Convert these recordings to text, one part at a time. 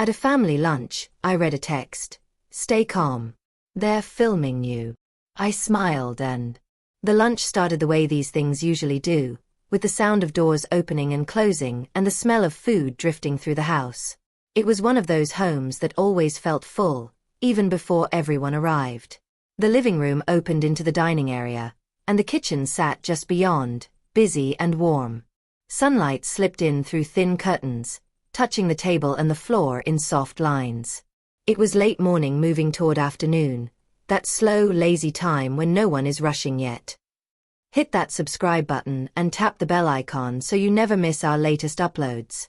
At a family lunch, I read a text. Stay calm. They're filming you. I smiled and the lunch started the way these things usually do, with the sound of doors opening and closing and the smell of food drifting through the house. It was one of those homes that always felt full, even before everyone arrived. The living room opened into the dining area, and the kitchen sat just beyond, busy and warm. Sunlight slipped in through thin curtains, touching the table and the floor in soft lines. It was late morning moving toward afternoon, that slow, lazy time when no one is rushing yet. Hit that subscribe button and tap the bell icon so you never miss our latest uploads.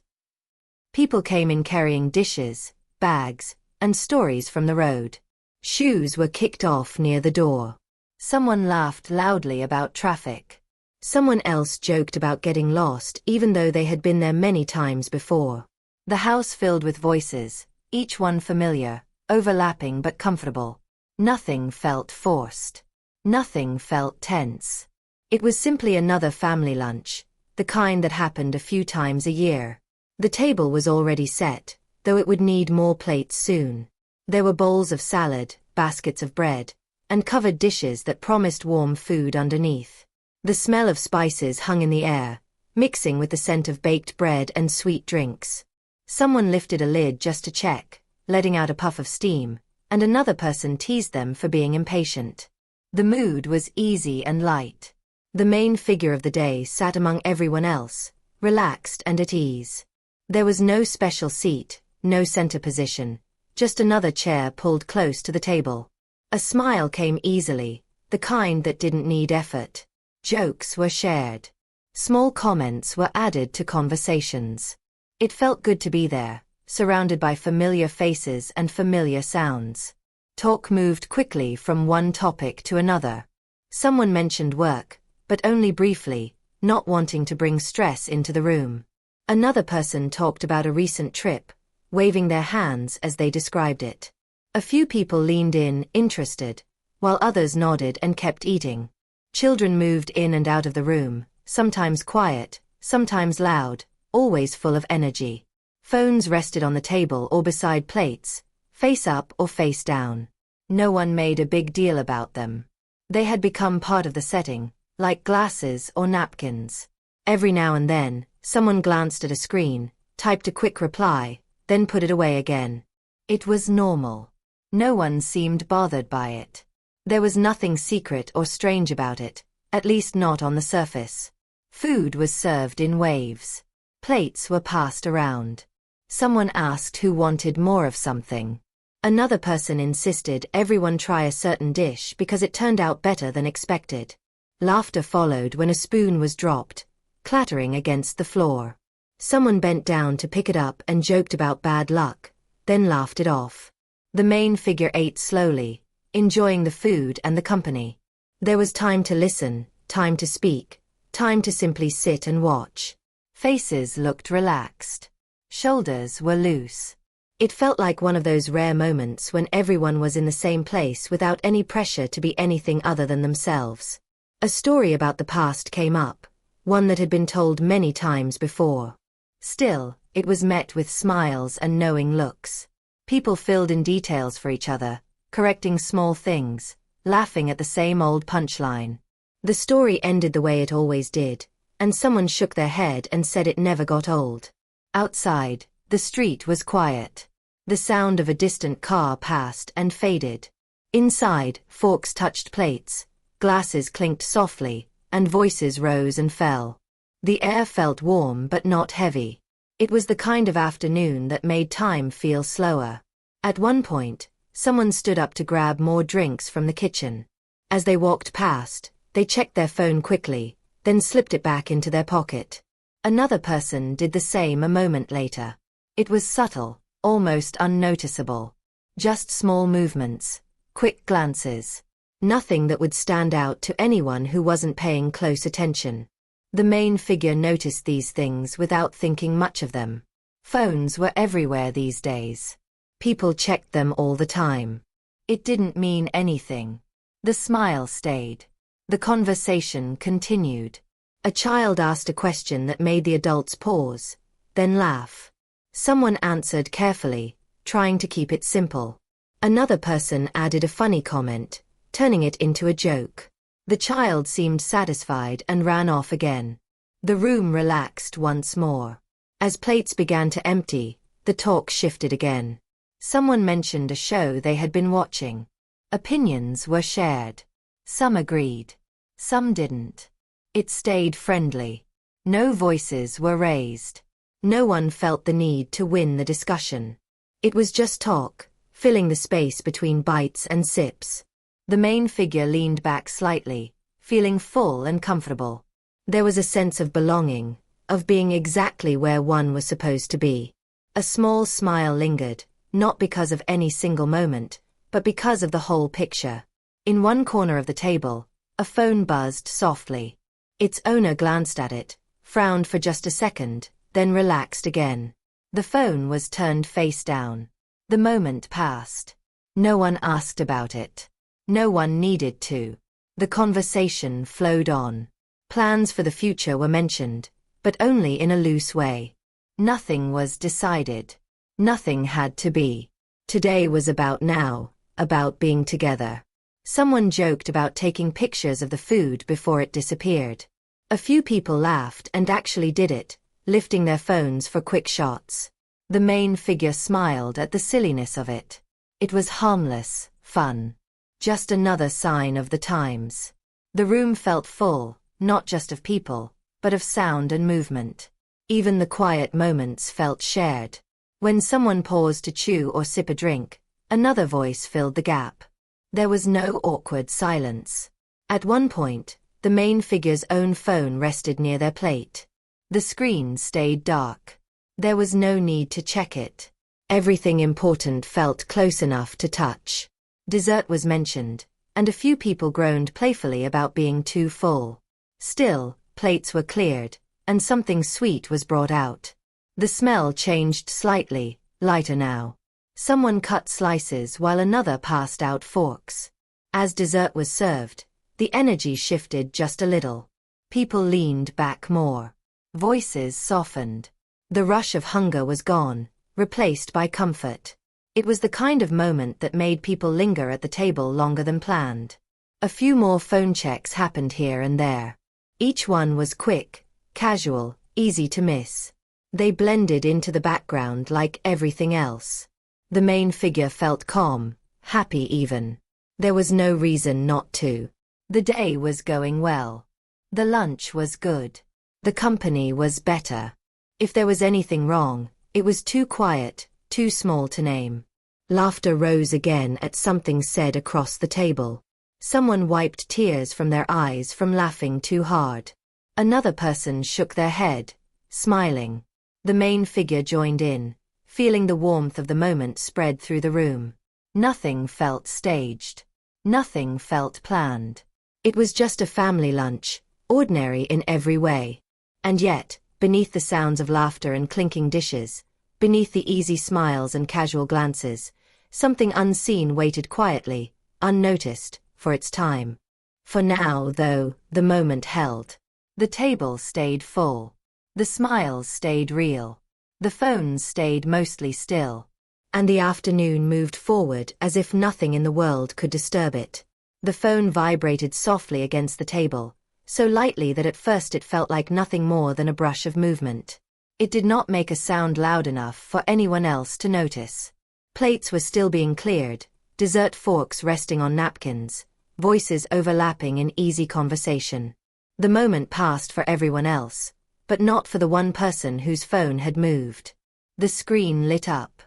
People came in carrying dishes, bags, and stories from the road. Shoes were kicked off near the door. Someone laughed loudly about traffic. Someone else joked about getting lost even though they had been there many times before. The house filled with voices, each one familiar, overlapping but comfortable. Nothing felt forced. Nothing felt tense. It was simply another family lunch, the kind that happened a few times a year. The table was already set, though it would need more plates soon. There were bowls of salad, baskets of bread, and covered dishes that promised warm food underneath. The smell of spices hung in the air, mixing with the scent of baked bread and sweet drinks. Someone lifted a lid just to check, letting out a puff of steam, and another person teased them for being impatient. The mood was easy and light. The main figure of the day sat among everyone else, relaxed and at ease. There was no special seat, no center position, just another chair pulled close to the table. A smile came easily, the kind that didn't need effort. Jokes were shared. Small comments were added to conversations. It felt good to be there, surrounded by familiar faces and familiar sounds. Talk moved quickly from one topic to another. Someone mentioned work, but only briefly, not wanting to bring stress into the room. Another person talked about a recent trip, waving their hands as they described it. A few people leaned in, interested, while others nodded and kept eating. Children moved in and out of the room, sometimes quiet, sometimes loud, always full of energy. Phones rested on the table or beside plates, face up or face down. No one made a big deal about them. They had become part of the setting, like glasses or napkins. Every now and then, someone glanced at a screen, typed a quick reply, then put it away again. It was normal. No one seemed bothered by it. There was nothing secret or strange about it, at least not on the surface. Food was served in waves. Plates were passed around. Someone asked who wanted more of something. Another person insisted everyone try a certain dish because it turned out better than expected. Laughter followed when a spoon was dropped, clattering against the floor. Someone bent down to pick it up and joked about bad luck, then laughed it off. The main figure ate slowly, enjoying the food and the company. There was time to listen, time to speak, time to simply sit and watch. Faces looked relaxed. Shoulders were loose. It felt like one of those rare moments when everyone was in the same place without any pressure to be anything other than themselves. A story about the past came up, one that had been told many times before. Still, it was met with smiles and knowing looks. People filled in details for each other, correcting small things, laughing at the same old punchline. The story ended the way it always did, and someone shook their head and said it never got old. Outside, the street was quiet. The sound of a distant car passed and faded. Inside, forks touched plates, glasses clinked softly, and voices rose and fell. The air felt warm but not heavy. It was the kind of afternoon that made time feel slower. At one point, someone stood up to grab more drinks from the kitchen. As they walked past, they checked their phone quickly, then slipped it back into their pocket. Another person did the same a moment later. It was subtle, almost unnoticeable. Just small movements, quick glances. Nothing that would stand out to anyone who wasn't paying close attention. The main figure noticed these things without thinking much of them. Phones were everywhere these days. People checked them all the time. It didn't mean anything. The smile stayed. The conversation continued. A child asked a question that made the adults pause, then laugh. Someone answered carefully, trying to keep it simple. Another person added a funny comment, turning it into a joke. The child seemed satisfied and ran off again. The room relaxed once more. As plates began to empty, the talk shifted again. Someone mentioned a show they had been watching. Opinions were shared. Some agreed. Some didn't. It stayed friendly. No voices were raised. No one felt the need to win the discussion. It was just talk, filling the space between bites and sips. The main figure leaned back slightly, feeling full and comfortable. There was a sense of belonging, of being exactly where one was supposed to be. A small smile lingered, not because of any single moment, but because of the whole picture. In one corner of the table, a phone buzzed softly. Its owner glanced at it, frowned for just a second, then relaxed again. The phone was turned face down. The moment passed. No one asked about it. No one needed to. The conversation flowed on. Plans for the future were mentioned, but only in a loose way. Nothing was decided. Nothing had to be. Today was about now, about being together. Someone joked about taking pictures of the food before it disappeared. A few people laughed and actually did it, lifting their phones for quick shots. The main figure smiled at the silliness of it. It was harmless, fun. Just another sign of the times. The room felt full, not just of people, but of sound and movement. Even the quiet moments felt shared. When someone paused to chew or sip a drink, another voice filled the gap. There was no awkward silence. At one point, the main figure's own phone rested near their plate. The screen stayed dark. There was no need to check it. Everything important felt close enough to touch. Dessert was mentioned, and a few people groaned playfully about being too full. Still, plates were cleared, and something sweet was brought out. The smell changed slightly, lighter now. Someone cut slices while another passed out forks. As dessert was served, the energy shifted just a little. People leaned back more. Voices softened. The rush of hunger was gone, replaced by comfort. It was the kind of moment that made people linger at the table longer than planned. A few more phone checks happened here and there. Each one was quick, casual, easy to miss. They blended into the background like everything else. The main figure felt calm, happy even. There was no reason not to. The day was going well. The lunch was good. The company was better. If there was anything wrong, it was too quiet, too small to name. Laughter rose again at something said across the table. Someone wiped tears from their eyes from laughing too hard. Another person shook their head, smiling. The main figure joined in, feeling the warmth of the moment spread through the room. Nothing felt staged. Nothing felt planned. It was just a family lunch, ordinary in every way. And yet, beneath the sounds of laughter and clinking dishes, beneath the easy smiles and casual glances, something unseen waited quietly, unnoticed, for its time. For now, though, the moment held. The table stayed full. The smiles stayed real. The phones stayed mostly still. And the afternoon moved forward as if nothing in the world could disturb it. The phone vibrated softly against the table, so lightly that at first it felt like nothing more than a brush of movement. It did not make a sound loud enough for anyone else to notice. Plates were still being cleared, dessert forks resting on napkins, voices overlapping in easy conversation. The moment passed for everyone else, but not for the one person whose phone had moved. The screen lit up.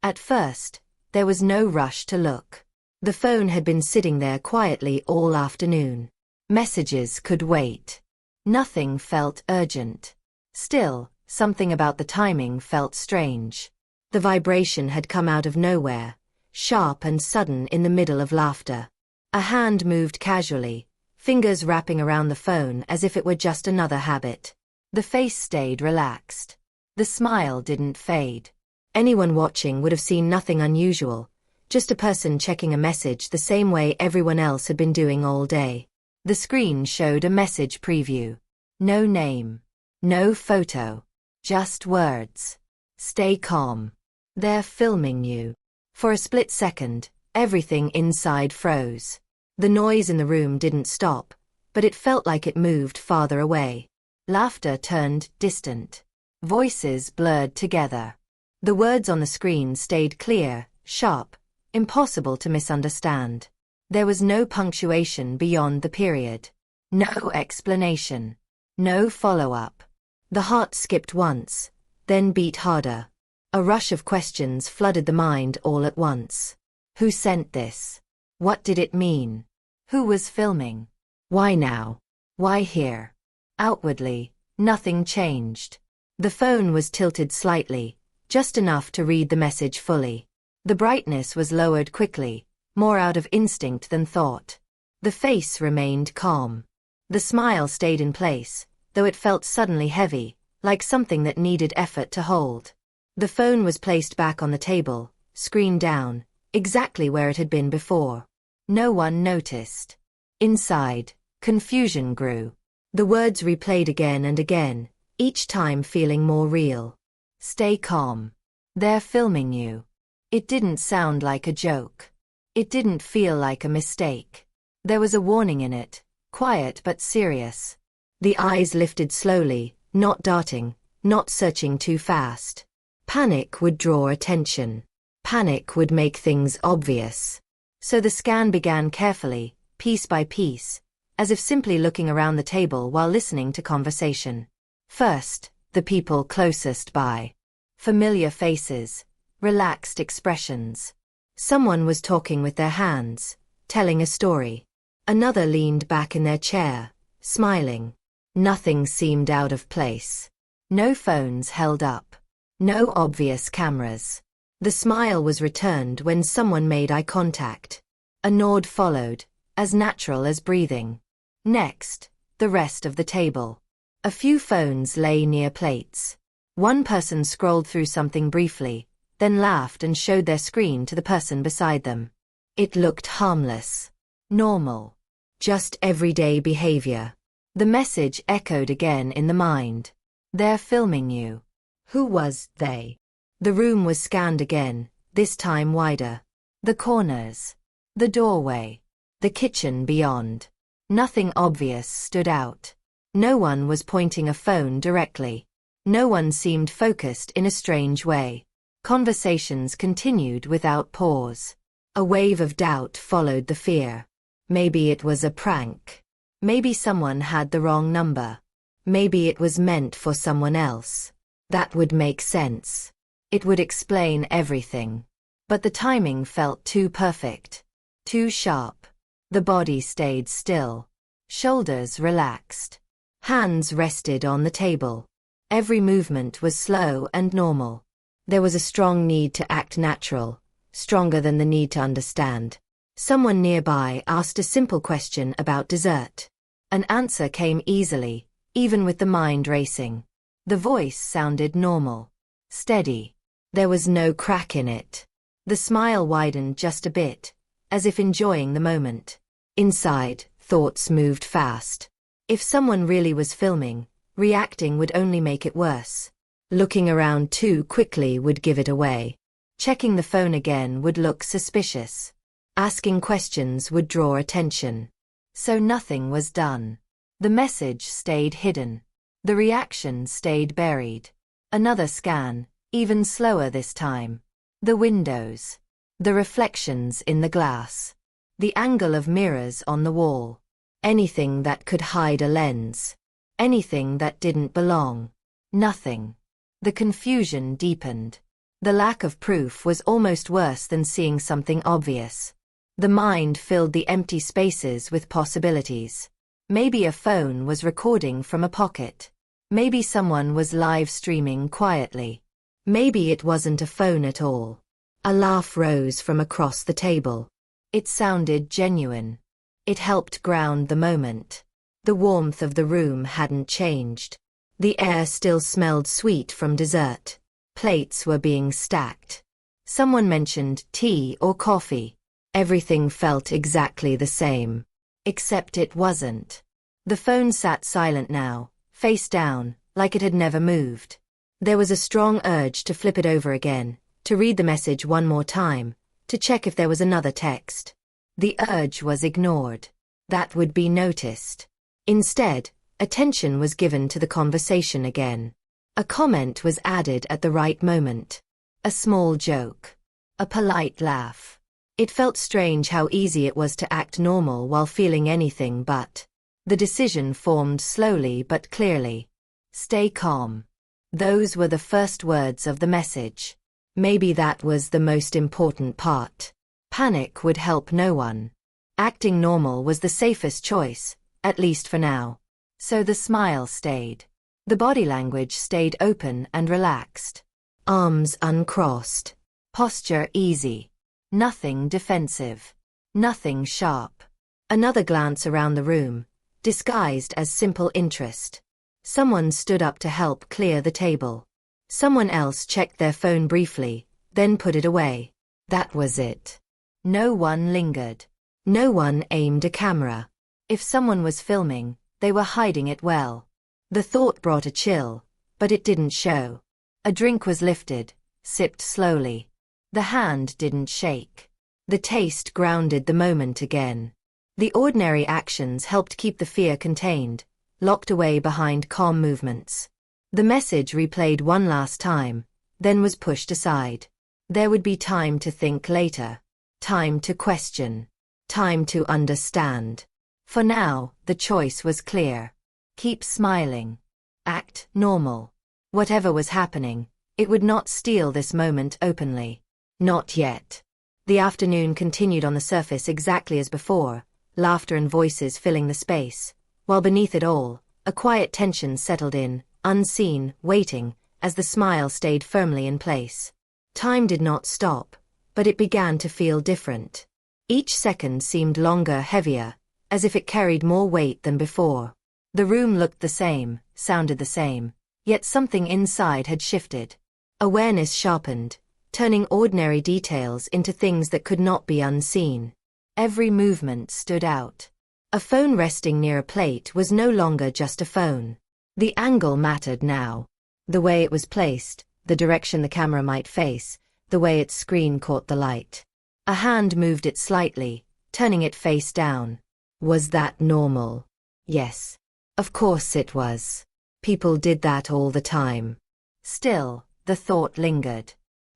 At first, there was no rush to look. The phone had been sitting there quietly all afternoon. Messages could wait. Nothing felt urgent. Still, something about the timing felt strange. The vibration had come out of nowhere, sharp and sudden in the middle of laughter. A hand moved casually, fingers wrapping around the phone as if it were just another habit. The face stayed relaxed. The smile didn't fade. Anyone watching would have seen nothing unusual, just a person checking a message the same way everyone else had been doing all day. The screen showed a message preview. No name. No photo. Just words. Stay calm. They're filming you. For a split second, everything inside froze. The noise in the room didn't stop, but it felt like it moved farther away. Laughter turned distant. Voices blurred together. The words on the screen stayed clear, sharp, impossible to misunderstand. There was no punctuation beyond the period. No explanation. No follow-up. The heart skipped once, then beat harder. A rush of questions flooded the mind all at once. Who sent this? What did it mean? Who was filming? Why now? Why here? Outwardly, nothing changed. The phone was tilted slightly, just enough to read the message fully. The brightness was lowered quickly, more out of instinct than thought. The face remained calm. The smile stayed in place, though it felt suddenly heavy, like something that needed effort to hold. The phone was placed back on the table, screen down, exactly where it had been before. No one noticed. Inside, confusion grew. The words replayed again and again, each time feeling more real. Stay calm. They're filming you. It didn't sound like a joke. It didn't feel like a mistake. There was a warning in it, quiet but serious. The eyes lifted slowly, not darting, not searching too fast. Panic would draw attention. Panic would make things obvious. So the scan began carefully, piece by piece, as if simply looking around the table while listening to conversation. First, the people closest by. Familiar faces, relaxed expressions. Someone was talking with their hands, telling a story. Another leaned back in their chair, smiling. Nothing seemed out of place. No phones held up. No obvious cameras. The smile was returned when someone made eye contact. A nod followed, as natural as breathing. Next, the rest of the table. A few phones lay near plates. One person scrolled through something briefly, then laughed and showed their screen to the person beside them. It looked harmless. Normal. Just everyday behavior. The message echoed again in the mind. They're filming you. Who was they? The room was scanned again, this time wider. The corners. The doorway. The kitchen beyond. Nothing obvious stood out. No one was pointing a phone directly. No one seemed focused in a strange way. Conversations continued without pause. A wave of doubt followed the fear. Maybe it was a prank. Maybe someone had the wrong number. Maybe it was meant for someone else. That would make sense. It would explain everything. But the timing felt too perfect. Too sharp. The body stayed still. Shoulders relaxed. Hands rested on the table. Every movement was slow and normal. There was a strong need to act natural, stronger than the need to understand. Someone nearby asked a simple question about dessert. An answer came easily, even with the mind racing. The voice sounded normal. Steady. There was no crack in it. The smile widened just a bit, as if enjoying the moment. Inside, thoughts moved fast. If someone really was filming, reacting would only make it worse. Looking around too quickly would give it away. Checking the phone again would look suspicious. Asking questions would draw attention. So nothing was done. The message stayed hidden. The reaction stayed buried. Another scan, even slower this time. The windows. The reflections in the glass. The angle of mirrors on the wall. Anything that could hide a lens. Anything that didn't belong. Nothing. The confusion deepened. The lack of proof was almost worse than seeing something obvious. The mind filled the empty spaces with possibilities. Maybe a phone was recording from a pocket. Maybe someone was live streaming quietly. Maybe it wasn't a phone at all. A laugh rose from across the table. It sounded genuine. It helped ground the moment. The warmth of the room hadn't changed. The air still smelled sweet from dessert. Plates were being stacked. Someone mentioned tea or coffee. Everything felt exactly the same. Except it wasn't. The phone sat silent now, face down, like it had never moved. There was a strong urge to flip it over again, to read the message one more time, to check if there was another text. The urge was ignored. That would be noticed. Instead, attention was given to the conversation again. A comment was added at the right moment. A small joke. A polite laugh. It felt strange how easy it was to act normal while feeling anything but. The decision formed slowly but clearly. Stay calm. Those were the first words of the message. Maybe that was the most important part. Panic would help no one. Acting normal was the safest choice, at least for now. So the smile stayed. The body language stayed open and relaxed. Arms uncrossed. Posture easy. Nothing defensive. Nothing sharp. Another glance around the room, disguised as simple interest. Someone stood up to help clear the table. Someone else checked their phone briefly, then put it away. That was it. No one lingered. No one aimed a camera. If someone was filming, they were hiding it well. The thought brought a chill, but it didn't show. A drink was lifted, sipped slowly. The hand didn't shake. The taste grounded the moment again. The ordinary actions helped keep the fear contained, locked away behind calm movements. The message replayed one last time, then was pushed aside. There would be time to think later. Time to question. Time to understand. For now, the choice was clear. Keep smiling. Act normal. Whatever was happening, it would not steal this moment openly. Not yet. The afternoon continued on the surface exactly as before, laughter and voices filling the space, while beneath it all, a quiet tension settled in, unseen, waiting, as the smile stayed firmly in place. Time did not stop, but it began to feel different. Each second seemed longer, heavier, as if it carried more weight than before. The room looked the same, sounded the same, yet something inside had shifted. Awareness sharpened, turning ordinary details into things that could not be unseen. Every movement stood out. A phone resting near a plate was no longer just a phone. The angle mattered now. The way it was placed, the direction the camera might face, the way its screen caught the light. A hand moved it slightly, turning it face down. Was that normal? Yes. Of course it was. People did that all the time. Still, the thought lingered.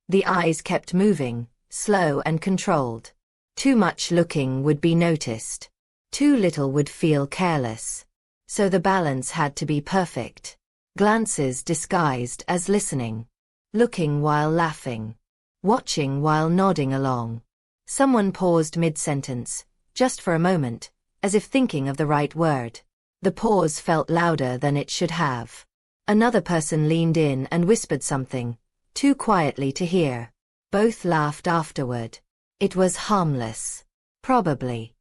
The eyes kept moving, slow and controlled. Too much looking would be noticed. Too little would feel careless. So the balance had to be perfect. Glances disguised as listening. Looking while laughing. Watching while nodding along. Someone paused mid-sentence, just for a moment, as if thinking of the right word. The pause felt louder than it should have. Another person leaned in and whispered something, too quietly to hear. Both laughed afterward. It was harmless. Probably.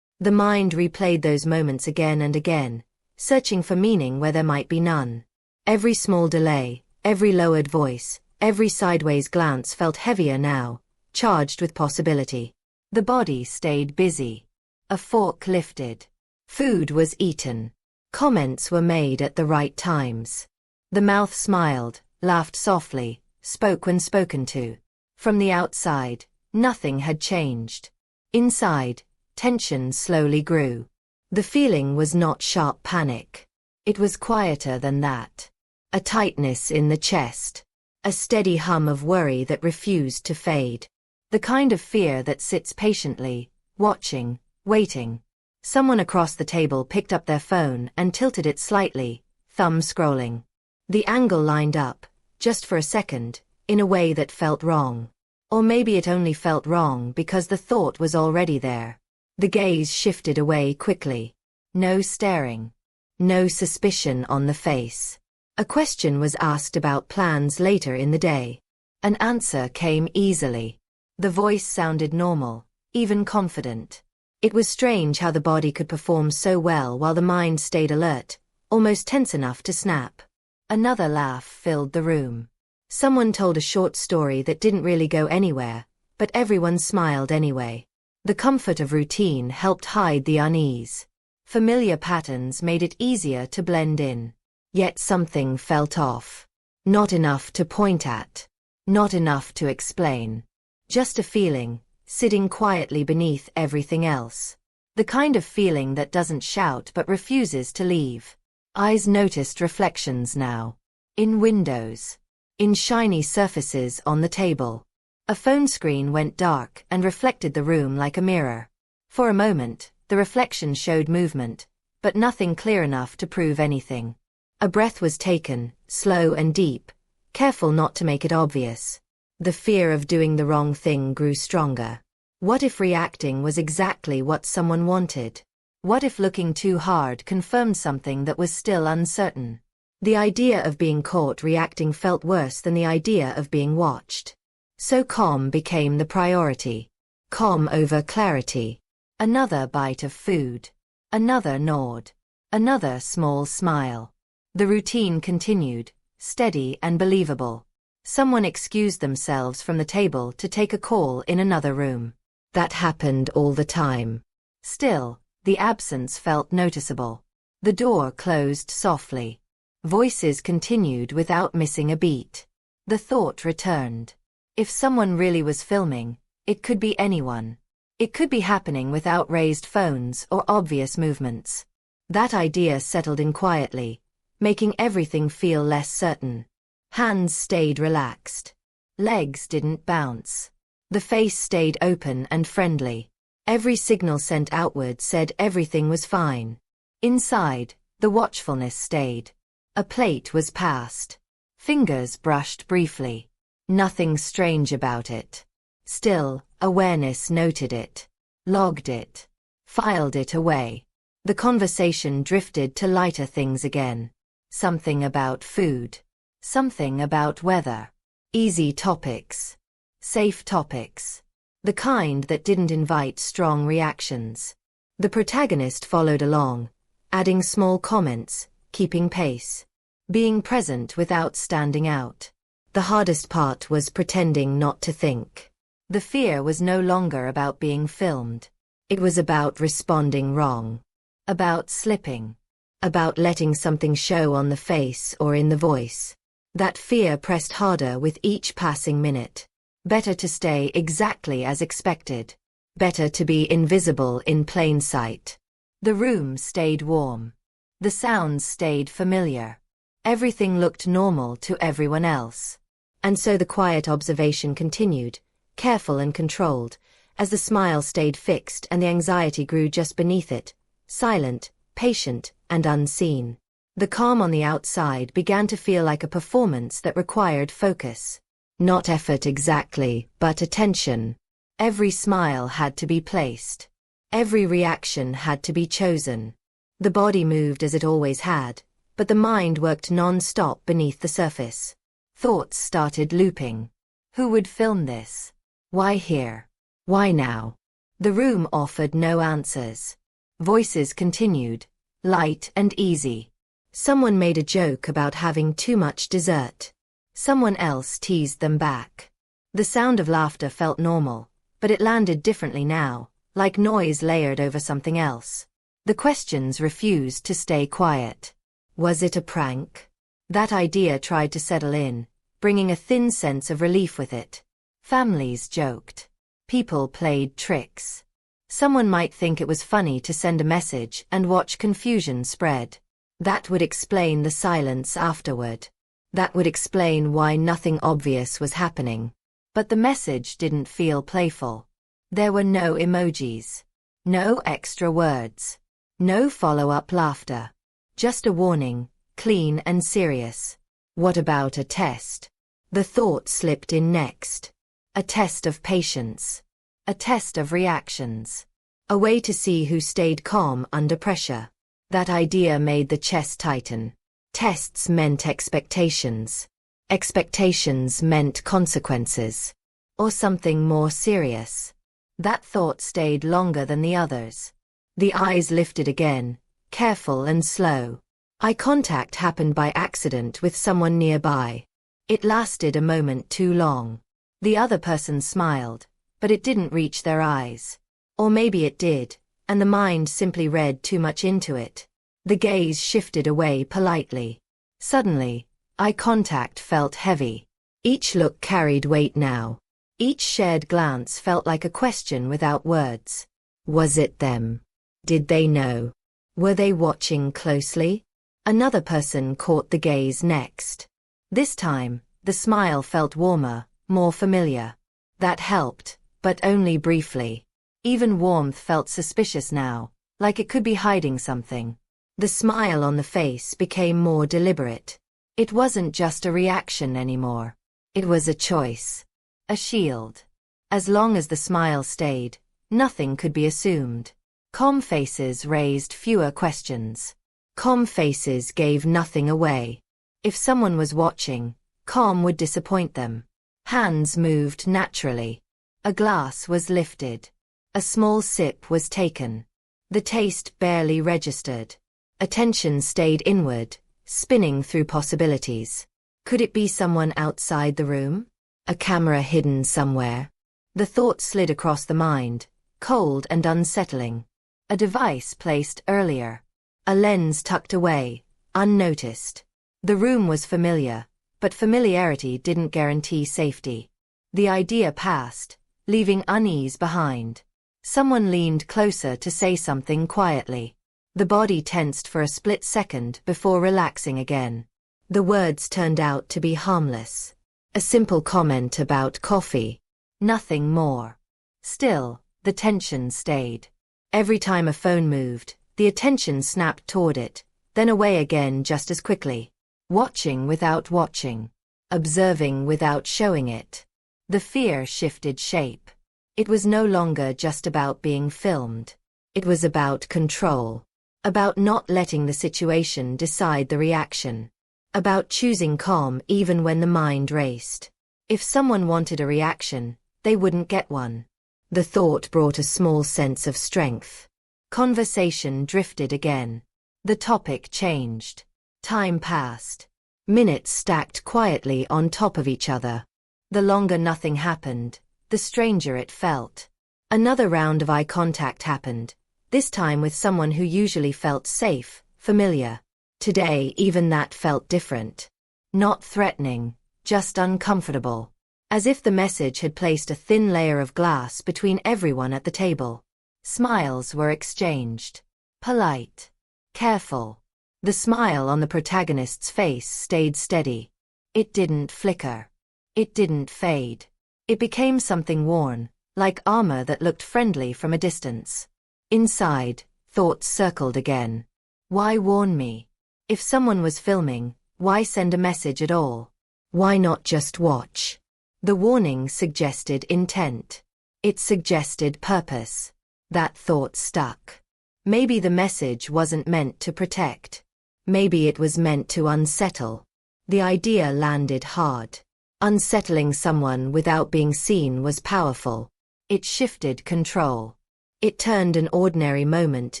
The mind replayed those moments again and again, searching for meaning where there might be none. Every small delay, every lowered voice, every sideways glance felt heavier now, charged with possibility. The body stayed busy. A fork lifted. Food was eaten. Comments were made at the right times. The mouth smiled, laughed softly, spoke when spoken to. From the outside, nothing had changed. Inside, tension slowly grew. The feeling was not sharp panic. It was quieter than that. A tightness in the chest. A steady hum of worry that refused to fade. The kind of fear that sits patiently, watching, waiting. Someone across the table picked up their phone and tilted it slightly, thumb scrolling. The angle lined up, just for a second, in a way that felt wrong. Or maybe it only felt wrong because the thought was already there. The gaze shifted away quickly. No staring. No suspicion on the face. A question was asked about plans later in the day. An answer came easily. The voice sounded normal, even confident. It was strange how the body could perform so well while the mind stayed alert, almost tense enough to snap. Another laugh filled the room. Someone told a short story that didn't really go anywhere, but everyone smiled anyway. The comfort of routine helped hide the unease. Familiar patterns made it easier to blend in. Yet something felt off. Not enough to point at. Not enough to explain. Just a feeling, sitting quietly beneath everything else. The kind of feeling that doesn't shout but refuses to leave. Eyes noticed reflections now. In windows. In shiny surfaces on the table. A phone screen went dark and reflected the room like a mirror. For a moment, the reflection showed movement, but nothing clear enough to prove anything. A breath was taken, slow and deep, careful not to make it obvious. The fear of doing the wrong thing grew stronger. What if reacting was exactly what someone wanted? What if looking too hard confirmed something that was still uncertain? The idea of being caught reacting felt worse than the idea of being watched. So calm became the priority. Calm over clarity. Another bite of food. Another nod. Another small smile. The routine continued, steady and believable. Someone excused themselves from the table to take a call in another room. That happened all the time. Still, the absence felt noticeable. The door closed softly. Voices continued without missing a beat. The thought returned. If someone really was filming, it could be anyone. It could be happening without raised phones or obvious movements. That idea settled in quietly, making everything feel less certain. Hands stayed relaxed. Legs didn't bounce. The face stayed open and friendly. Every signal sent outward said everything was fine. Inside, the watchfulness stayed. A plate was passed. Fingers brushed briefly. Nothing strange about it. Still, awareness noted it. Logged it. Filed it away. The conversation drifted to lighter things again. Something about food. Something about weather. Easy topics. Safe topics. The kind that didn't invite strong reactions. The protagonist followed along, adding small comments, keeping pace. Being present without standing out. The hardest part was pretending not to think. The fear was no longer about being filmed. It was about responding wrong. About slipping. About letting something show on the face or in the voice. That fear pressed harder with each passing minute. Better to stay exactly as expected. Better to be invisible in plain sight. The room stayed warm. The sounds stayed familiar. Everything looked normal to everyone else. And so the quiet observation continued, careful and controlled, as the smile stayed fixed and the anxiety grew just beneath it, silent, patient, and unseen. The calm on the outside began to feel like a performance that required focus. Not effort exactly, but attention. Every smile had to be placed. Every reaction had to be chosen. The body moved as it always had, but the mind worked non-stop beneath the surface. Thoughts started looping. Who would film this? Why here? Why now? The room offered no answers. Voices continued, light and easy. Someone made a joke about having too much dessert. Someone else teased them back. The sound of laughter felt normal, but it landed differently now, like noise layered over something else. The questions refused to stay quiet. Was it a prank? That idea tried to settle in, bringing a thin sense of relief with it. Families joked. People played tricks. Someone might think it was funny to send a message and watch confusion spread. That would explain the silence afterward. That would explain why nothing obvious was happening. But the message didn't feel playful. There were no emojis. No extra words. No follow-up laughter. Just a warning, clean and serious. What about a test? The thought slipped in next. A test of patience. A test of reactions. A way to see who stayed calm under pressure. That idea made the chest tighten. Tests meant expectations. Expectations meant consequences. Or something more serious. That thought stayed longer than the others. The eyes lifted again, careful and slow. Eye contact happened by accident with someone nearby. It lasted a moment too long. The other person smiled, but it didn't reach their eyes. Or maybe it did, and the mind simply read too much into it. The gaze shifted away politely. Suddenly, eye contact felt heavy. Each look carried weight now. Each shared glance felt like a question without words. Was it them? Did they know? Were they watching closely? Another person caught the gaze next. This time, the smile felt warmer, more familiar. That helped, but only briefly. Even warmth felt suspicious now, like it could be hiding something. The smile on the face became more deliberate. It wasn't just a reaction anymore. It was a choice. A shield. As long as the smile stayed, nothing could be assumed. Calm faces raised fewer questions. Calm faces gave nothing away. If someone was watching, calm would disappoint them. Hands moved naturally. A glass was lifted. A small sip was taken. The taste barely registered. Attention stayed inward, spinning through possibilities. Could it be someone outside the room? A camera hidden somewhere? The thought slid across the mind, cold and unsettling. A device placed earlier. A lens tucked away, unnoticed. The room was familiar, but familiarity didn't guarantee safety. The idea passed, leaving unease behind. Someone leaned closer to say something quietly. The body tensed for a split second before relaxing again. The words turned out to be harmless. A simple comment about coffee. Nothing more. Still, the tension stayed. Every time a phone moved, the attention snapped toward it, then away again just as quickly. Watching without watching. Observing without showing it. The fear shifted shape. It was no longer just about being filmed. It was about control. About not letting the situation decide the reaction. About choosing calm even when the mind raced. If someone wanted a reaction, they wouldn't get one. The thought brought a small sense of strength. Conversation drifted again. The topic changed. Time passed. Minutes stacked quietly on top of each other. The longer nothing happened, the stranger it felt. Another round of eye contact happened, this time with someone who usually felt safe, familiar. Today even that felt different. Not threatening, just uncomfortable. As if the message had placed a thin layer of glass between everyone at the table. Smiles were exchanged. Polite. Careful. The smile on the protagonist's face stayed steady. It didn't flicker. It didn't fade. It became something worn, like armor that looked friendly from a distance. Inside, thoughts circled again. Why warn me? If someone was filming, why send a message at all? Why not just watch? The warning suggested intent. It suggested purpose. That thought stuck. Maybe the message wasn't meant to protect. Maybe it was meant to unsettle. The idea landed hard. Unsettling someone without being seen was powerful. It shifted control. It turned an ordinary moment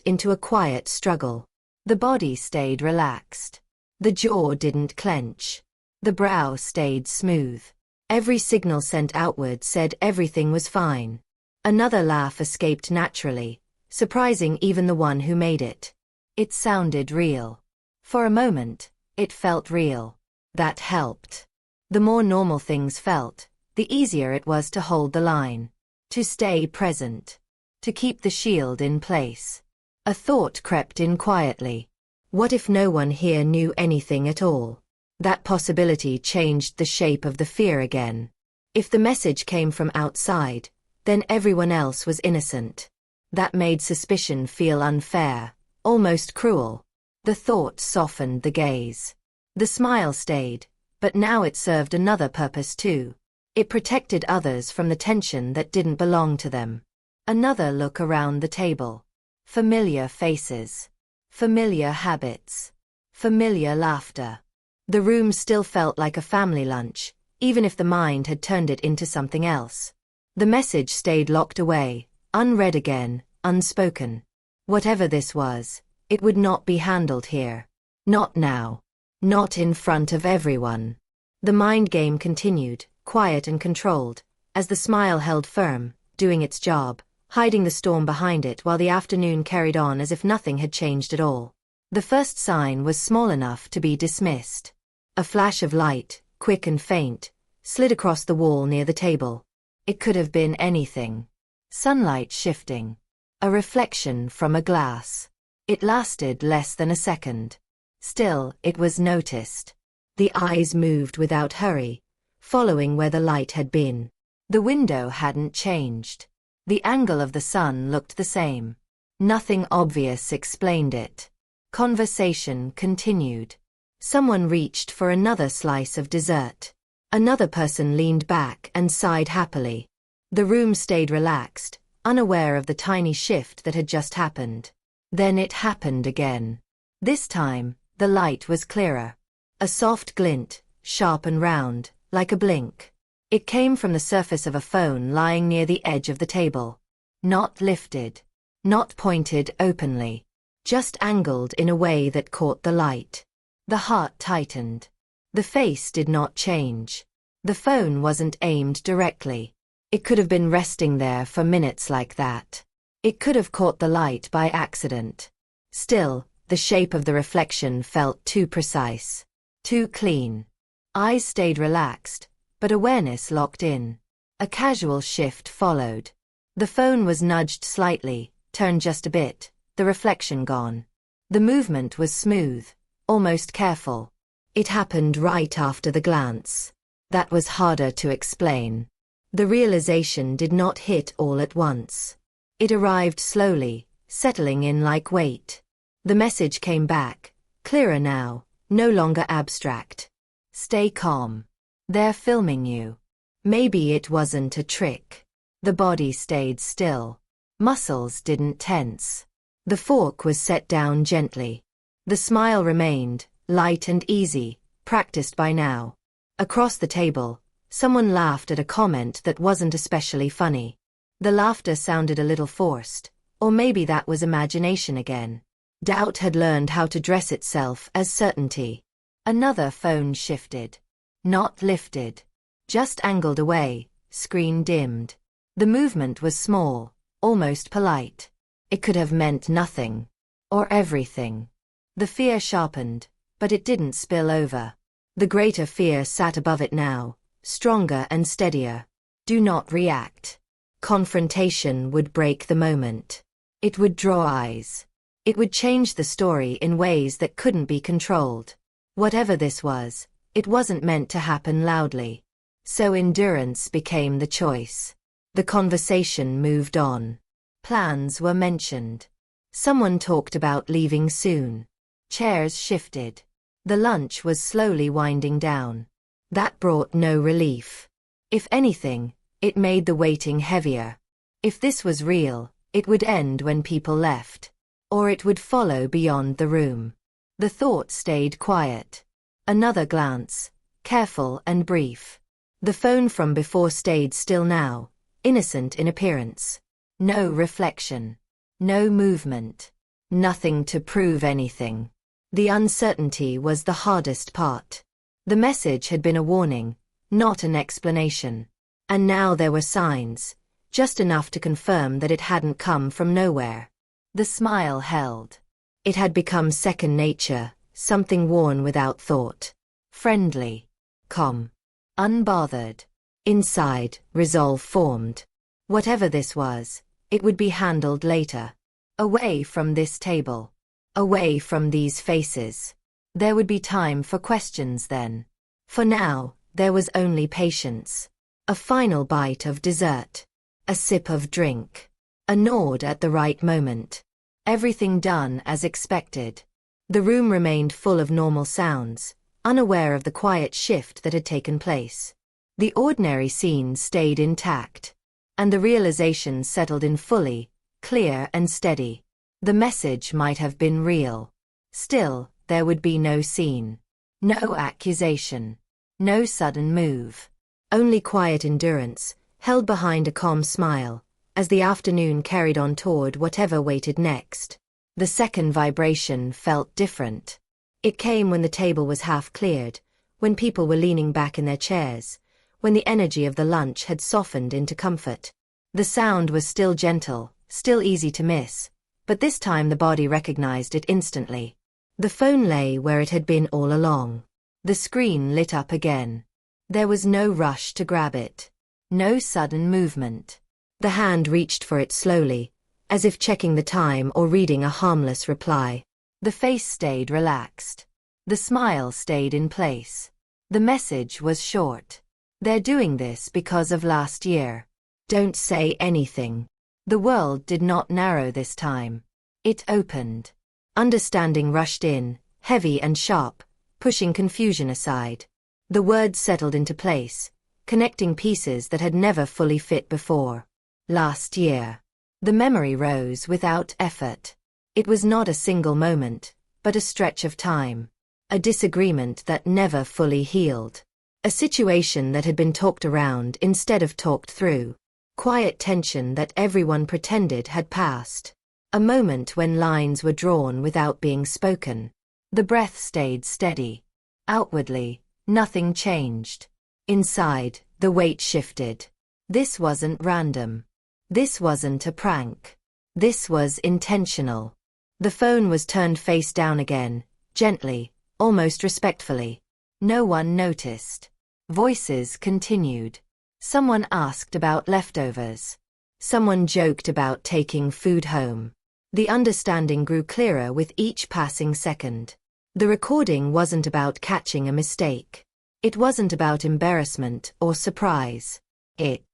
into a quiet struggle. The body stayed relaxed. The jaw didn't clench. The brow stayed smooth. Every signal sent outward said everything was fine. Another laugh escaped naturally, surprising even the one who made it. It sounded real. For a moment, it felt real. That helped. The more normal things felt, the easier it was to hold the line. To stay present. To keep the shield in place. A thought crept in quietly. What if no one here knew anything at all? That possibility changed the shape of the fear again. If the message came from outside, then everyone else was innocent. That made suspicion feel unfair, almost cruel. The thought softened the gaze. The smile stayed, but now it served another purpose too. It protected others from the tension that didn't belong to them. Another look around the table. Familiar faces. Familiar habits. Familiar laughter. The room still felt like a family lunch, even if the mind had turned it into something else. The message stayed locked away, unread again, unspoken. Whatever this was, it would not be handled here. Not now. Not in front of everyone. The mind game continued, quiet and controlled, as the smile held firm, doing its job, hiding the storm behind it while the afternoon carried on as if nothing had changed at all. The first sign was small enough to be dismissed. A flash of light, quick and faint, slid across the wall near the table. It could have been anything. Sunlight shifting. A reflection from a glass. It lasted less than a second. Still, it was noticed. The eyes moved without hurry, following where the light had been. The window hadn't changed. The angle of the sun looked the same. Nothing obvious explained it. Conversation continued. Someone reached for another slice of dessert. Another person leaned back and sighed happily. The room stayed relaxed, unaware of the tiny shift that had just happened. Then it happened again. This time, the light was clearer. A soft glint, sharp and round, like a blink. It came from the surface of a phone lying near the edge of the table. Not lifted. Not pointed openly. Just angled in a way that caught the light. The heart tightened. The face did not change. The phone wasn't aimed directly. It could have been resting there for minutes like that. It could have caught the light by accident. Still, the shape of the reflection felt too precise. Too clean. Eyes stayed relaxed, but awareness locked in. A casual shift followed. The phone was nudged slightly, turned just a bit, the reflection gone. The movement was smooth, almost careful. It happened right after the glance. That was harder to explain. The realization did not hit all at once. It arrived slowly, settling in like weight. The message came back, clearer now, no longer abstract. Stay calm. They're filming you. Maybe it wasn't a trick. The body stayed still. Muscles didn't tense. The fork was set down gently. The smile remained, light and easy, practiced by now. Across the table, someone laughed at a comment that wasn't especially funny. The laughter sounded a little forced, or maybe that was imagination again. Doubt had learned how to dress itself as certainty. Another phone shifted. Not lifted. Just angled away, screen dimmed. The movement was small, almost polite. It could have meant nothing. Or everything. The fear sharpened, but it didn't spill over. The greater fear sat above it now, stronger and steadier. Do not react. Confrontation would break the moment. It would draw eyes. It would change the story in ways that couldn't be controlled. Whatever this was, it wasn't meant to happen loudly. So endurance became the choice. The conversation moved on. Plans were mentioned. Someone talked about leaving soon. Chairs shifted. The lunch was slowly winding down. That brought no relief. If anything, it made the waiting heavier. If this was real, it would end when people left. Or it would follow beyond the room. The thought stayed quiet. Another glance, careful and brief. The phone from before stayed still now, innocent in appearance. No reflection. No movement. Nothing to prove anything. The uncertainty was the hardest part. The message had been a warning, not an explanation. And now there were signs, just enough to confirm that it hadn't come from nowhere. The smile held. It had become second nature, something worn without thought. Friendly. Calm. Unbothered. Inside, resolve formed. Whatever this was, it would be handled later. Away from this table. Away from these faces. There would be time for questions then. For now, there was only patience. A final bite of dessert. A sip of drink. A nod at the right moment. Everything done as expected. The room remained full of normal sounds, unaware of the quiet shift that had taken place. The ordinary scene stayed intact. And the realization settled in fully, clear and steady. The message might have been real. Still, there would be no scene. No accusation. No sudden move. Only quiet endurance, held behind a calm smile, as the afternoon carried on toward whatever waited next. The second vibration felt different. It came when the table was half cleared, when people were leaning back in their chairs, when the energy of the lunch had softened into comfort. The sound was still gentle, still easy to miss, but this time the body recognized it instantly. The phone lay where it had been all along. The screen lit up again. There was no rush to grab it. No sudden movement. The hand reached for it slowly, as if checking the time or reading a harmless reply. The face stayed relaxed. The smile stayed in place. The message was short. They're doing this because of last year. Don't say anything. The world did not narrow this time. It opened. Understanding rushed in, heavy and sharp, pushing confusion aside. The words settled into place, connecting pieces that had never fully fit before. Last year. The memory rose without effort. It was not a single moment, but a stretch of time. A disagreement that never fully healed. A situation that had been talked around instead of talked through. Quiet tension that everyone pretended had passed. A moment when lines were drawn without being spoken. The breath stayed steady. Outwardly, nothing changed. Inside, the weight shifted. This wasn't random. This wasn't a prank. This was intentional. The phone was turned face down again, gently, almost respectfully. No one noticed. Voices continued. Someone asked about leftovers. Someone joked about taking food home. The understanding grew clearer with each passing second. The recording wasn't about catching a mistake. It wasn't about embarrassment or surprise. It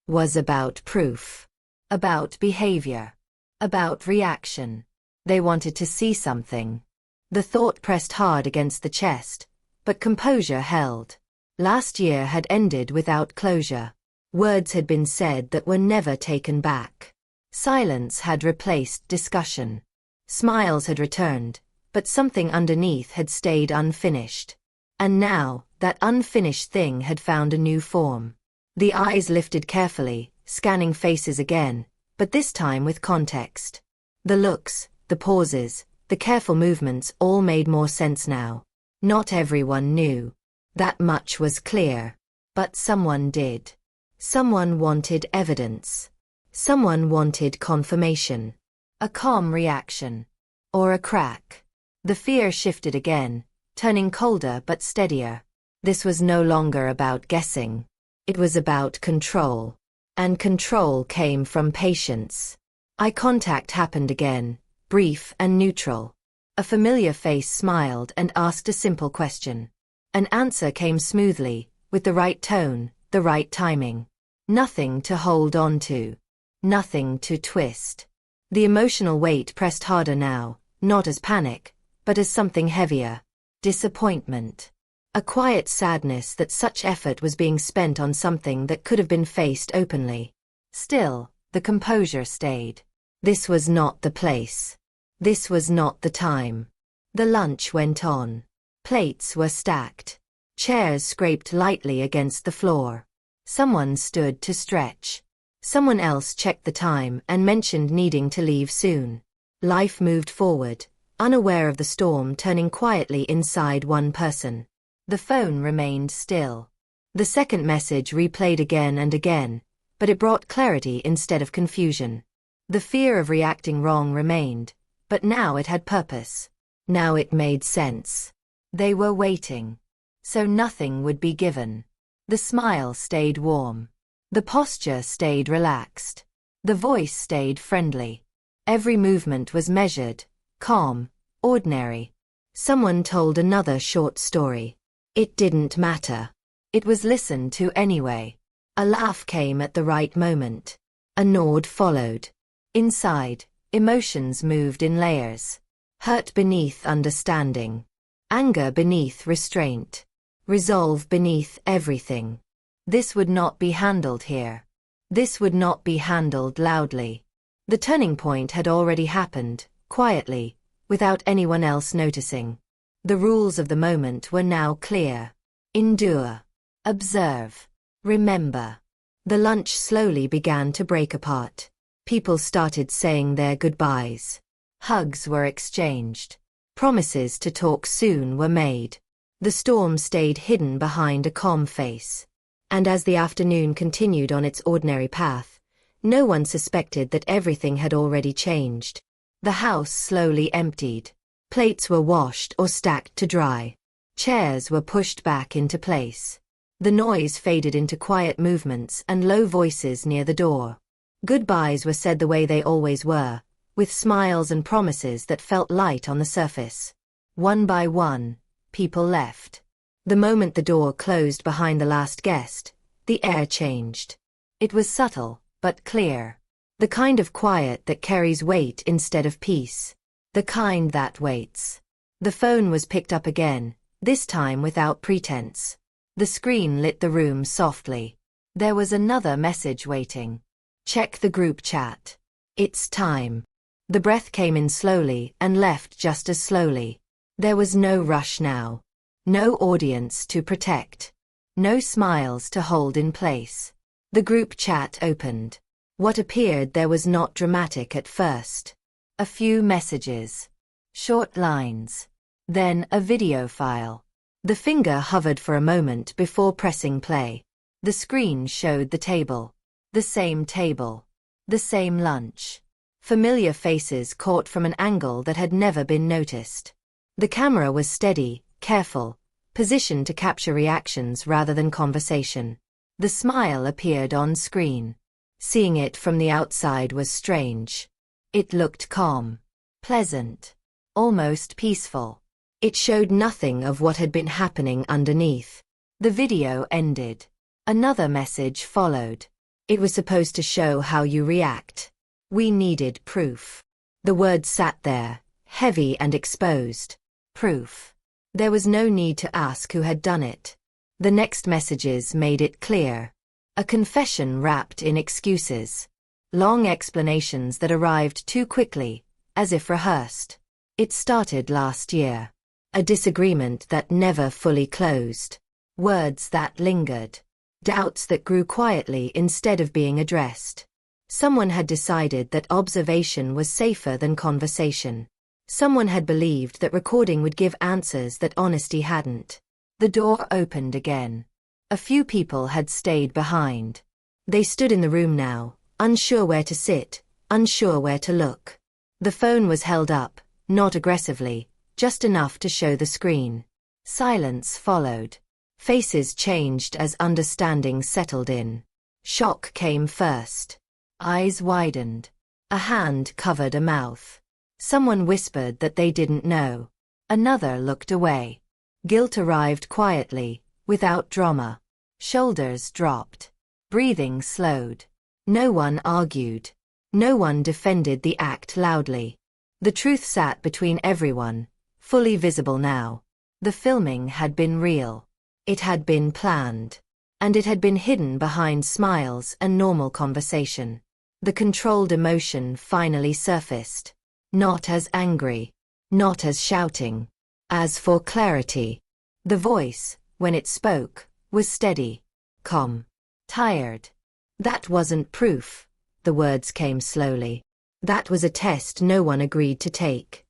was about proof. About behavior. About reaction. They wanted to see something. The thought pressed hard against the chest, but composure held. Last year had ended without closure. Words had been said that were never taken back. Silence had replaced discussion. Smiles had returned, but something underneath had stayed unfinished. And now, that unfinished thing had found a new form. The eyes lifted carefully, scanning faces again, but this time with context. The looks, the pauses, the careful movements all made more sense now. Not everyone knew. That much was clear. But someone did. Someone wanted evidence. Someone wanted confirmation. A calm reaction. Or a crack. The fear shifted again, turning colder but steadier. This was no longer about guessing. It was about control. And control came from patience. Eye contact happened again, brief and neutral. A familiar face smiled and asked a simple question. An answer came smoothly, with the right tone, the right timing. Nothing to hold on to. Nothing to twist. The emotional weight pressed harder now, not as panic, but as something heavier. Disappointment. A quiet sadness that such effort was being spent on something that could have been faced openly. Still, the composure stayed. This was not the place. This was not the time. The lunch went on. Plates were stacked. Chairs scraped lightly against the floor. Someone stood to stretch. Someone else checked the time and mentioned needing to leave soon. Life moved forward, unaware of the storm turning quietly inside one person. The phone remained still. The second message replayed again and again, but it brought clarity instead of confusion. The fear of reacting wrong remained, but now it had purpose. Now it made sense. They were waiting. So nothing would be given. The smile stayed warm. The posture stayed relaxed. The voice stayed friendly. Every movement was measured, calm, ordinary. Someone told another short story. It didn't matter. It was listened to anyway. A laugh came at the right moment. A nod followed. Inside, emotions moved in layers. Hurt beneath understanding. Anger beneath restraint. Resolve beneath everything. This would not be handled here. This would not be handled loudly. The turning point had already happened, quietly, without anyone else noticing. The rules of the moment were now clear. Endure. Observe. Remember. The lunch slowly began to break apart. People started saying their goodbyes. Hugs were exchanged. Promises to talk soon were made. The storm stayed hidden behind a calm face. And as the afternoon continued on its ordinary path, no one suspected that everything had already changed. The house slowly emptied. Plates were washed or stacked to dry. Chairs were pushed back into place. The noise faded into quiet movements and low voices near the door. Goodbyes were said the way they always were, with smiles and promises that felt light on the surface. One by one, people left. The moment the door closed behind the last guest, the air changed. It was subtle, but clear. The kind of quiet that carries weight instead of peace. The kind that waits. The phone was picked up again, this time without pretense. The screen lit the room softly. There was another message waiting. Check the group chat. It's time. The breath came in slowly and left just as slowly. There was no rush now. No audience to protect. No smiles to hold in place. The group chat opened. What appeared there was not dramatic at first. A few messages. Short lines. Then a video file. The finger hovered for a moment before pressing play. The screen showed the table. The same table. The same lunch. Familiar faces caught from an angle that had never been noticed. The camera was steady, careful, positioned to capture reactions rather than conversation. The smile appeared on screen. Seeing it from the outside was strange. It looked calm, pleasant, almost peaceful. It showed nothing of what had been happening underneath. The video ended. Another message followed. It was supposed to show how you react. We needed proof. The words sat there, heavy and exposed. Proof. There was no need to ask who had done it. The next messages made it clear. A confession wrapped in excuses. Long explanations that arrived too quickly, as if rehearsed. It started last year. A disagreement that never fully closed. Words that lingered. Doubts that grew quietly instead of being addressed. Someone had decided that observation was safer than conversation. Someone had believed that recording would give answers that honesty hadn't. The door opened again. A few people had stayed behind. They stood in the room now, unsure where to sit, unsure where to look. The phone was held up, not aggressively, just enough to show the screen. Silence followed. Faces changed as understanding settled in. Shock came first. Eyes widened. A hand covered a mouth. Someone whispered that they didn't know. Another looked away. Guilt arrived quietly, without drama. Shoulders dropped. Breathing slowed. No one argued. No one defended the act loudly. The truth sat between everyone, fully visible now. The filming had been real. It had been planned. And it had been hidden behind smiles and normal conversation. The controlled emotion finally surfaced. Not as angry. Not as shouting. As for clarity. The voice, when it spoke, was steady. Calm. Tired. That wasn't proof. The words came slowly. That was a test no one agreed to take.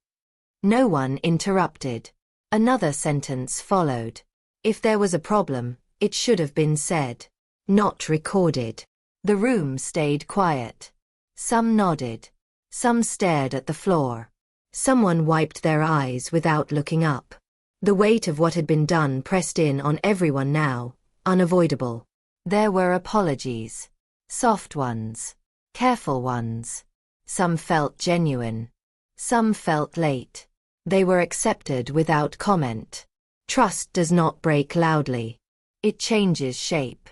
No one interrupted. Another sentence followed. If there was a problem, it should have been said. Not recorded. The room stayed quiet. Some nodded. Some stared at the floor. Someone wiped their eyes without looking up. The weight of what had been done pressed in on everyone now, unavoidable. There were apologies. Soft ones. Careful ones. Some felt genuine. Some felt late. They were accepted without comment. Trust does not break loudly. It changes shape.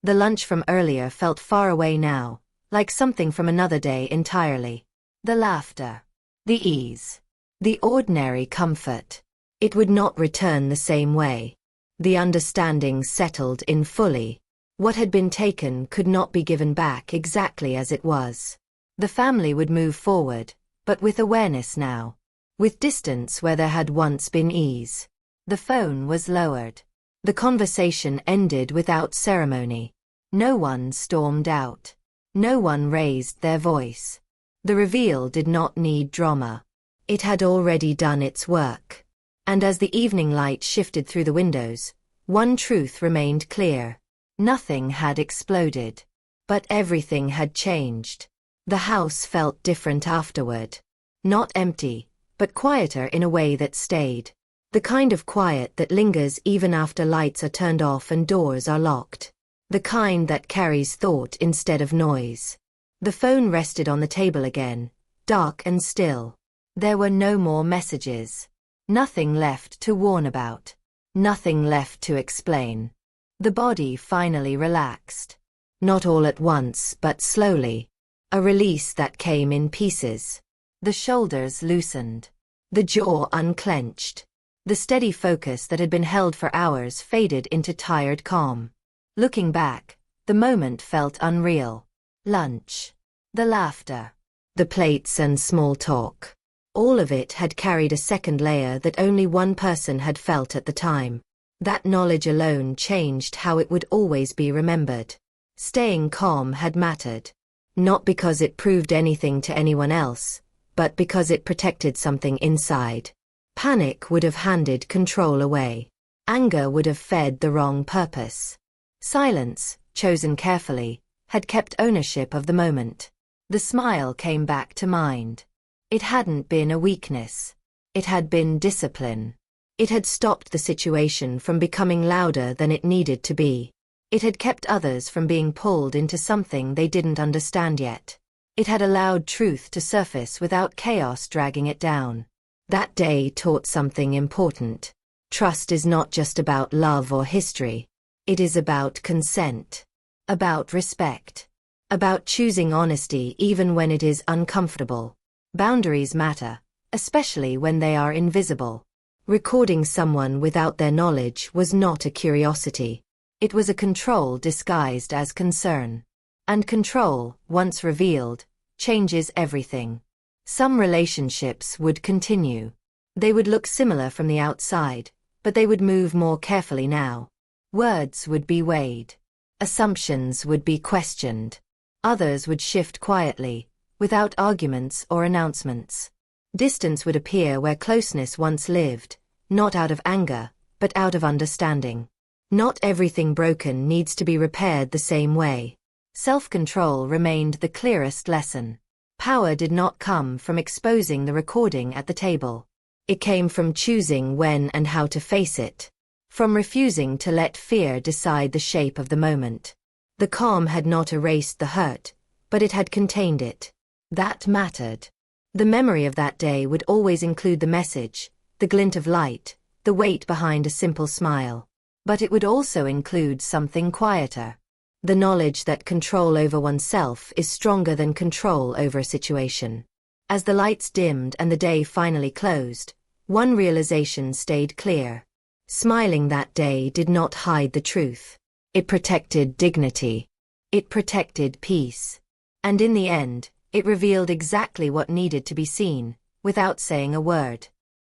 The lunch from earlier felt far away now, like something from another day entirely. The laughter. The ease. The ordinary comfort. It would not return the same way. The understanding settled in fully. What had been taken could not be given back exactly as it was. The family would move forward, but with awareness now. With distance where there had once been ease. The phone was lowered. The conversation ended without ceremony. No one stormed out. No one raised their voice. The reveal did not need drama. It had already done its work. And as the evening light shifted through the windows, one truth remained clear. Nothing had exploded. But everything had changed. The house felt different afterward. Not empty, but quieter in a way that stayed. The kind of quiet that lingers even after lights are turned off and doors are locked. The kind that carries thought instead of noise. The phone rested on the table again, dark and still. There were no more messages. Nothing left to warn about. Nothing left to explain. The body finally relaxed. Not all at once, but slowly. A release that came in pieces. The shoulders loosened. The jaw unclenched. The steady focus that had been held for hours faded into tired calm. Looking back, the moment felt unreal. Lunch. The laughter. The plates and small talk. All of it had carried a second layer that only one person had felt at the time. That knowledge alone changed how it would always be remembered. Staying calm had mattered. Not because it proved anything to anyone else, but because it protected something inside. Panic would have handed control away. Anger would have fed the wrong purpose. Silence, chosen carefully, had kept ownership of the moment. The smile came back to mind. It hadn't been a weakness. It had been discipline. It had stopped the situation from becoming louder than it needed to be. It had kept others from being pulled into something they didn't understand yet. It had allowed truth to surface without chaos dragging it down. That day taught something important. Trust is not just about love or history. It is about consent. About respect. About choosing honesty even when it is uncomfortable. Boundaries matter, especially when they are invisible. Recording someone without their knowledge was not a curiosity. It was a control disguised as concern. And control, once revealed, changes everything. Some relationships would continue. They would look similar from the outside, but they would move more carefully now. Words would be weighed. Assumptions would be questioned. Others would shift quietly, without arguments or announcements. Distance would appear where closeness once lived, not out of anger, but out of understanding. Not everything broken needs to be repaired the same way. Self-control remained the clearest lesson. Power did not come from exposing the recording at the table. It came from choosing when and how to face it. From refusing to let fear decide the shape of the moment. The calm had not erased the hurt, but it had contained it. That mattered. The memory of that day would always include the message, the glint of light, the weight behind a simple smile. But it would also include something quieter. The knowledge that control over oneself is stronger than control over a situation. As the lights dimmed and the day finally closed, one realization stayed clear. Smiling that day did not hide the truth. It protected dignity. It protected peace. And in the end, it revealed exactly what needed to be seen, without saying a word.